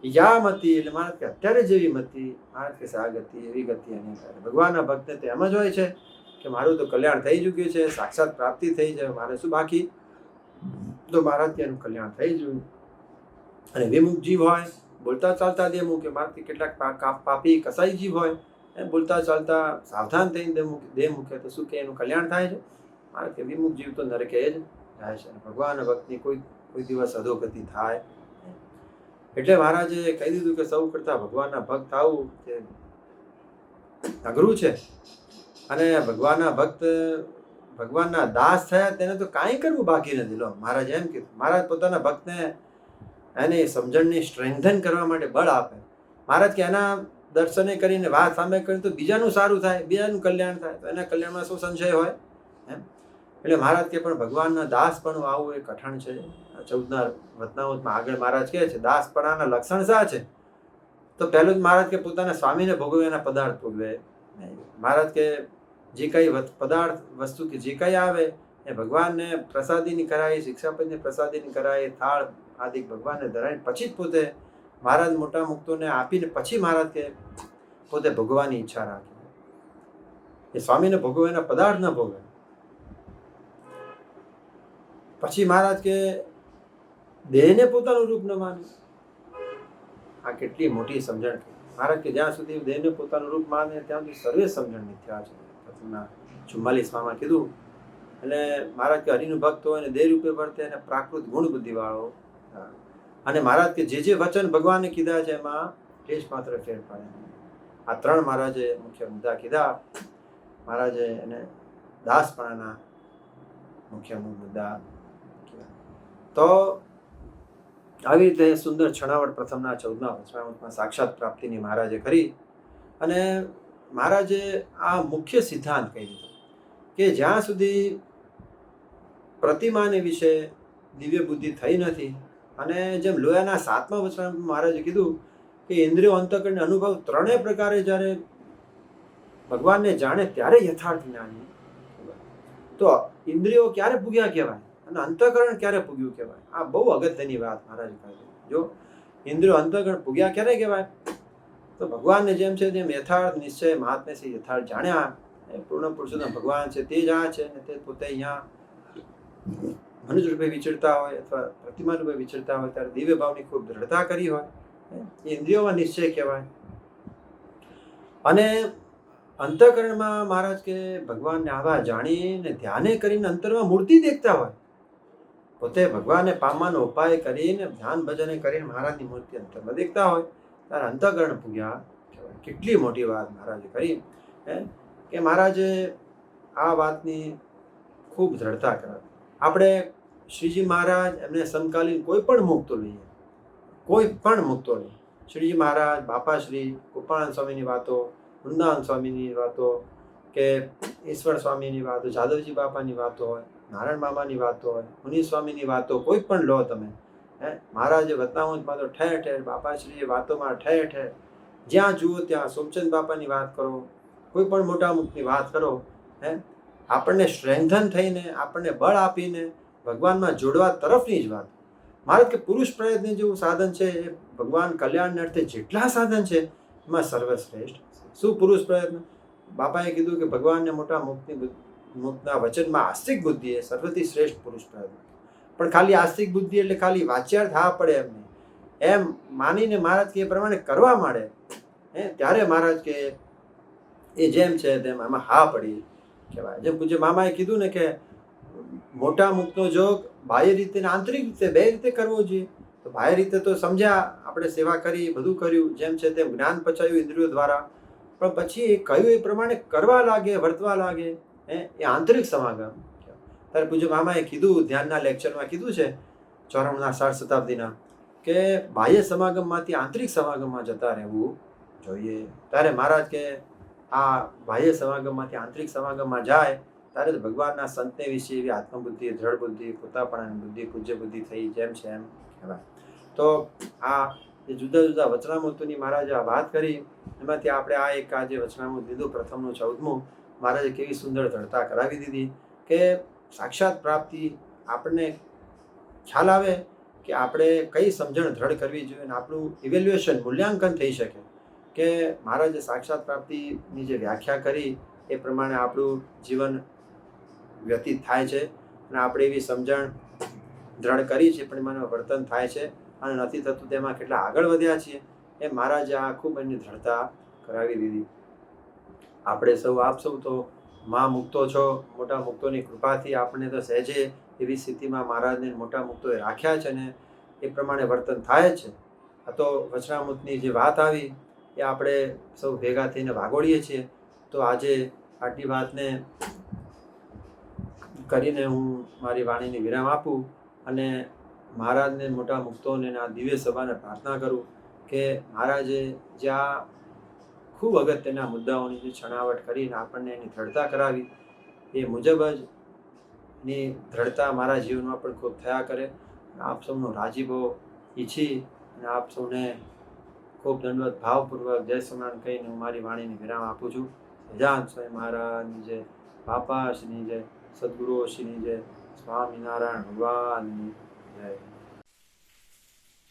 યા મતી એટલે મારા કે અત્યારે જેવી મતી આ કે આ ગતિ એવી ગતિ એની કરે. ભગવાનના ભક્તને તો એમ જ હોય છે કે મારું તો કલ્યાણ થઈ ચૂક્યું છે, સાક્ષાત પ્રાપ્તિ થઈ છે, મારે શું બાકી? તો મારાથી એનું કલ્યાણ થઈ ગયું. અને વિમુખ જીવ હોય, બોલતા ચાલતા દેહ મૂકે. મારાથી કેટલાક પાપી કસાઈ જીવ હોય, એમ બોલતા ચાલતા સાવધાન થઈને દેહ મૂકે તો શું કે એનું કલ્યાણ થાય છે? મારે કે વિમુખ જીવ તો નરકે જ જાય છે. ભગવાન ભક્તની કોઈ દિવસ અધોગતિ થાય. એટલે મહારાજે કહી દીધું કે સૌ કરતા ભગવાનના ભક્ત આવું તે અઘરું છે. અને ભગવાનના ભક્ત ભગવાનના દાસ થયા તેને તો કાંઈ કરવું બાકી નથી. લો મહારાજ એમ કીધું. મહારાજ પોતાના ભક્તને એને સમજણની સ્ટ્રેન્થન કરવા માટે બળ આપે. મહારાજ કે એના દર્શને કરીને વાત સામે કરીને તો બીજાનું સારું થાય, બીજાનું કલ્યાણ થાય, તો એના કલ્યાણમાં શું સંશય હોય એમ. એટલે મહારાજ કે પણ ભગવાનના દાસ પણ આવું એ કઠણ છે. 14ના વતનામૃતમાં આગળ મહારાજ કહે છે દાસપણાના લક્ષણ શા છે? તો પહેલું જ મહારાજ કે પોતાના સ્વામીને ભોગવે એના પદાર્થ ભોગવે. મહારાજ કે જે કઈ પદાર્થ વસ્તુ કે જે કઈ આવે એ ભગવાનને પ્રસાદીની કરાય, શિક્ષાપતિને પ્રસાદીની કરાય, થાળ આદિ ભગવાનને ધરાય, પછી જ પોતે મહારાજ મોટા મુક્તોને આપીને પછી મહારાજ કે પોતે ભોગવવાની ઈચ્છા રાખે. એ સ્વામીને ભોગવે એના પદાર્થ ન ભોગવે. પછી મહારાજ કે દેહને પોતાનું રૂપ ન માને. આ કેટલી મોટી સમજણ. મહારાજ કે જ્યાં સુધી દેહને પોતાનું રૂપ માને ત્યાં સુધી સર્વે સમજણ મિથ્યા છે. 44માં કીધું. એટલે મહારાજ કે હરિનું ભક્ત હોય ને દેહ રૂપે વર્તે અને પ્રાકૃત ગુણ બુદ્ધિ વાળો. અને મહારાજ કે જે વચન ભગવાને કીધા છે એમાં લેશ માત્ર ફેર પડે. આ ત્રણ મહારાજે મુખ્ય મુદ્દા કીધા. મહારાજે એને દાસપણાના મુખ્ય મુદ્દા. તો આવી રીતે સુંદર છણાવટ પ્રથમના 14મા વચનામૃતમાં સાક્ષાત પ્રાપ્તિની મહારાજે કરી. અને મહારાજે આ મુખ્ય સિદ્ધાંત કહી દીધો કે જ્યાં સુધી પ્રતિમાને વિશે દિવ્ય બુદ્ધિ થઈ નથી, અને જેમ લોયાના 7મા વચનામૃતમાં મહારાજે કીધું કે ઇન્દ્રિયો અંતઃકરણ અનુભવ ત્રણેય પ્રકારે જ્યારે ભગવાનને જાણે ત્યારે યથાર્થ જ્ઞાની. તો ઇન્દ્રિયો ક્યારે પૂગ્યા કહેવાય અને અંતઃકરણ ક્યારે પૂગ્યું કહેવાય? આ બહુ અગત્યની વાત મહારાજ કહે છે. જો ઇન્દ્રિયો અંતઃકરણ પૂગ્યા ક્યારે કહેવાય? તો ભગવાનને જેમ છે તેમ યથાર્થ નિશ્ચય મહાત્મ્ય છે યથાર્થ જાણ્યા. પૂર્ણ પુરુષોત્તમ ભગવાન છે તે જ આ છે, અને તે પોતે અહીંયા મનુષ્ય રૂપે વિચરતા હોય અથવા પ્રતિમા રૂપે વિચરતા હોય ત્યારે દિવ્ય ભાવની ખૂબ દ્રઢતા કરી હોય, એ ઇન્દ્રિયોમાં નિશ્ચય કહેવાય. અને અંતઃકરણમાં મહારાજ કે ભગવાનને આવા જાણીને ધ્યાને કરીને અંતરમાં મૂર્તિ દેખતા હોય, પોતે ભગવાનને પામવાનો ઉપાય કરીને ધ્યાન ભજને કરીને મહારાજની મૂર્તિ અંતરમાં દેખતા હોય ત્યારે અંતઃકરણ પૂગ્યા કહેવાય. કેટલી મોટી વાત મહારાજે કરી કે મહારાજે આ વાતની ખૂબ દ્રઢતા કરાવી. આપણે શ્રીજી મહારાજ એમને સમકાલીન કોઈ પણ મુક્તો લઈએ, કોઈ પણ મુક્તો લઈએ, શ્રીજી મહારાજ, બાપાશ્રી, ગોપાળાનંદ સ્વામીની વાતો, વૃંદાવન સ્વામીની વાતો, કે ઈશ્વર સ્વામીની વાતો, જાદવજી બાપાની વાતો હોય, નારાયણ મામાની વાતો હોય, મુનિ સ્વામીની વાતો, કોઈ પણ લો તમે. મહારાજે વતનામૃતમાં તો ઠેર ઠેર, બાપાશ્રીએ વાતોમાં ઠેર ઠેર, જ્યાં જુઓ ત્યાં સોમચંદ બાપાની વાત કરો, કોઈ પણ મોટા મુક્તની વાત કરો, આપણને સ્ટ્રેન્થન થઈને, આપણને બળ આપીને ભગવાનમાં જોડવા તરફની જ વાત. મહારાજ કે પુરુષ પ્રયત્ન જેવું સાધન છે એ ભગવાન કલ્યાણને અર્થે જેટલા સાધન છે એમાં સર્વશ્રેષ્ઠ. શું પુરુષ પ્રયત્ન? બાપાએ કીધું કે ભગવાનને મોટા મુક્તના વચનમાં આસ્તિક બુદ્ધિ એ સર્વથી શ્રેષ્ઠ પુરુષ પ્રયત્ન. પણ ખાલી આસ્તિક બુદ્ધિ એટલે ખાલી વાચ્યાર્થ હા પડે એમ નહીં, એમ માનીને મહારાજ કે એ પ્રમાણે કરવા માંડે ત્યારે મહારાજ કે એ જેમ છે તેમ આમાં હા પડી કહેવાય. જેમ પૂજ્ય મામાએ કીધું ને કે મોટા મુક્તનો જોગ બાહ્ય રીતે ને આંતરિક રીતે બે રીતે કરવો જોઈએ. તો બાહ્ય રીતે તો સમજ્યા, આપણે સેવા કરી, બધું કર્યું, જેમ છે તેમ જ્ઞાન પચાવ્યું ઇન્દ્રિયો દ્વારા, પણ પછી એ કહ્યું એ પ્રમાણે કરવા લાગે, વર્તવા લાગે, એ આંતરિક સમાગમ. ત્યારે પૂજ્ય મામાએ કીધું, ધ્યાનના લેક્ચરમાં કીધું છે 94ના 60 શતાબ્દીના, કે બાહ્ય સમાગમમાંથી આંતરિક સમાગમમાં જતા રહેવું જોઈએ. ત્યારે મહારાજ કે આ બાહ્ય સમાગમમાંથી આંતરિક સમાગમમાં જાય ત્યારે જ ભગવાનના સંતને વિશે એવી આત્મબુદ્ધિ, દ્રઢ બુદ્ધિ, પોતાપણાની બુદ્ધિ, પૂજ્ય બુદ્ધિ થઈ, જેમ છે એમ કહેવાય. તો આ જે જુદા જુદા વચનામૃતોની મહારાજે આ વાત કરી, એમાંથી આપણે આ એક આ જે વચનામૃત લીધું પ્રથમનું 14મું, મહારાજે કેવી સુંદર દ્રઢતા કરાવી દીધી કે સાક્ષાત પ્રાપ્તિ આપણને ખ્યાલ આવે કે આપણે કઈ સમજણ દ્રઢ કરવી જોઈએ અને આપણું ઇવેલ્યુએશન મૂલ્યાંકન થઈ શકે કે મહારાજે સાક્ષાત પ્રાપ્તિની જે વ્યાખ્યા કરી એ પ્રમાણે આપણું જીવન વ્યતીત થાય છે અને આપણે એવી સમજણ દ્રઢ કરી છે પણ એમાં વર્તન થાય છે અને નથી થતું તેમાં કેટલા આગળ વધ્યા છીએ એ મહારાજે આ ખૂબ એની દ્રઢતા કરાવી દીધી. આપણે સૌ આપ સૌ તો મા મુક્તો છો, મોટા મુક્તોની કૃપાથી આપણને તો સહેજે એવી સ્થિતિમાં મહારાજને મોટા મુક્તોએ રાખ્યા છે ને એ પ્રમાણે વર્તન થાય જ છે. આ તો વચનામૃતની જે વાત આવી એ આપણે સૌ ભેગા થઈને વાગોળીએ છીએ. તો આજે આટલી વાતને કરીને હું મારી વાણીને વિરામ આપું અને મહારાજને મોટા મુક્તોને આ દિવ્ય સભાને પ્રાર્થના કરું કે મહારાજે જ્યાં ખૂબ અગત્યના મુદ્દાઓની જે છણાવટ કરીને આપણને એની દ્રઢતા કરાવી એ મુજબ જ ની દ્રઢતા મારા જીવનમાં પણ ખૂબ થયા કરે. આપ સૌનો રાજીપો ઈચ્છી અને આપ સૌને ખૂબ દંડવત ભાવપૂર્વક જય સ્વામિનારાયણ કહીને હું મારી વાણીને વિરામ આપું છું. સજાન સ્વામી મહારાજની જય, બાપાશ્રીની જય, સદગુરુશ્રીની જય, સ્વામિનારાયણ ભગવાનની જય.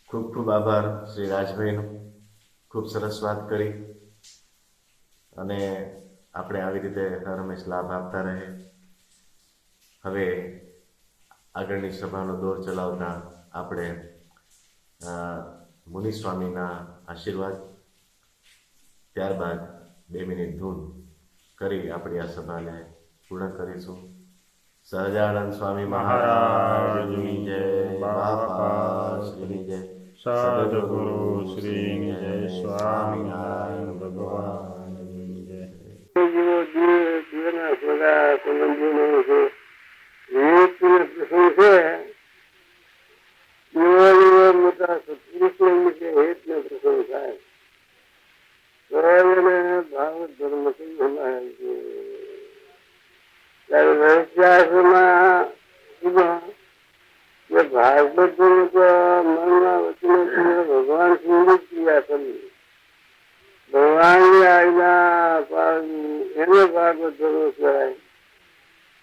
ખૂબ ખૂબ આભાર શ્રી રાજભાઈનો. ખૂબ સરસ વાત કરી અને આપણે આવી રીતે હર હંમેશ લાભ આપતા રહે. હવે આગળની સભાનો દોર ચલાવતા આપણે મુનિ સ્વામીના આશીર્વાદ, ત્યારબાદ 2 મિનિટ ધૂન કરી આપણી આ સભાને પૂર્ણ કરીશું. સહજાનંદ સ્વામી મહારાજની જય, બાપા શ્રીની જય, સદગુરુ શ્રીની જય, સ્વામિનારાયણ ભગવાનની જય. જીવનના સોદા સંબંધીનો છે વિવેકનો પ્રસંગ છે. જીવન મોટા સત્પુરુષો નીચે હેતનો પ્રસંગ થાય તો એને ભાગવત ધર્મ કઈ સમાય છે. ત્યારે ઇતિહાસમાં જે ભાગવત ધર્મ તો મનના વચને ભગવાન સુંદર ક્રિયા કરી ભગવાનની આજ્ઞા પાડવી એને ભાગવત ધર્મ કહેવાય.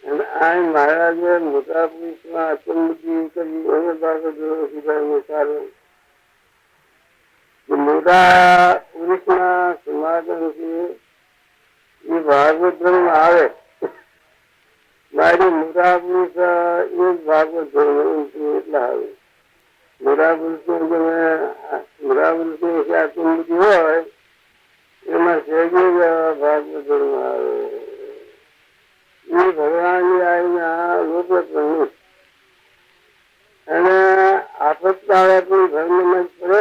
અને આ મહારાજે મોટા પુરુષમાં અચંબતી કરી એને ભાગવત ધર્મ સુધારવું સારું. મોટા પુરુષના સમાગમથી એ ભાગવત ધર્મ આવે. મારી મોટા પુરુષ એ જ ભાગવત ધર્મ એટલે આવે. મોટા પુરુષની અચંબતી હોય એમાં સહેજે ભાગવત ધર્મ આવે. એ ભગવાનની આજ્ઞા લોકો પ્રમુખ અને આપતકાળે પણ ધર્મમાં પડે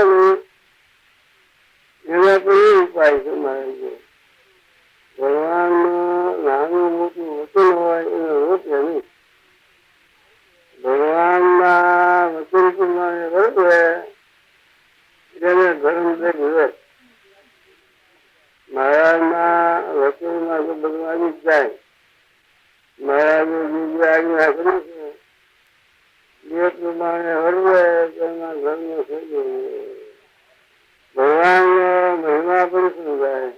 ને એના પણ એ ઉપાય છે મારે છે. ભગવાનનું નાનું મોટું વચન હોય એને રોકે નહીં. ભગવાનના વચન પ્રમાણે વર્તે એને ધર્મ ભેગવે. મહારાજના વચનમાં તો ભગવાન જ જાય. મહારાજે જે આજ્ઞા કરી છે એ પ્રમાણે વર્તે તેના ધર્મ થઈ ગયો. ભગવાનનો મહિમા પણ સમજાય.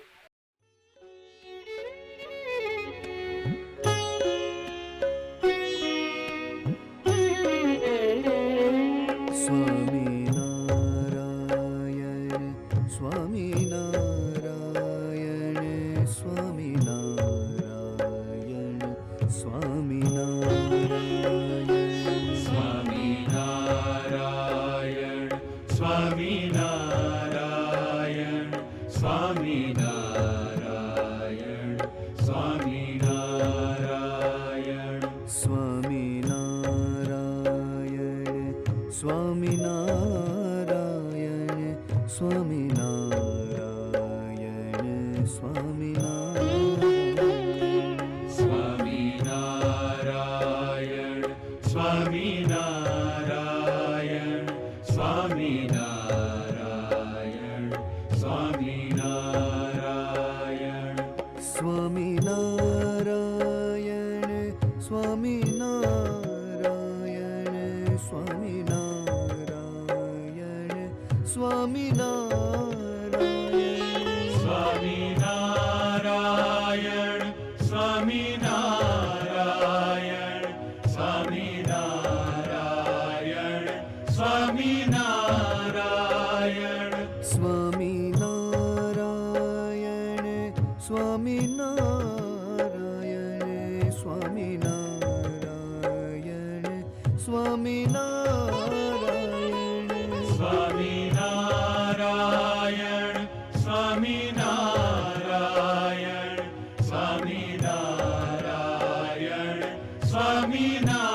સ્વામિનારાયણ સ્વામિનારાયણ સ્વામિનારાયણ સ્વામિનારાયણ સ્વામિનારાયણ સ્વામિનારાયણ સ્વામિનારાયણ સ્વામિનારાયણ સ્વામિનારાયણ સ્વામિનારાયણ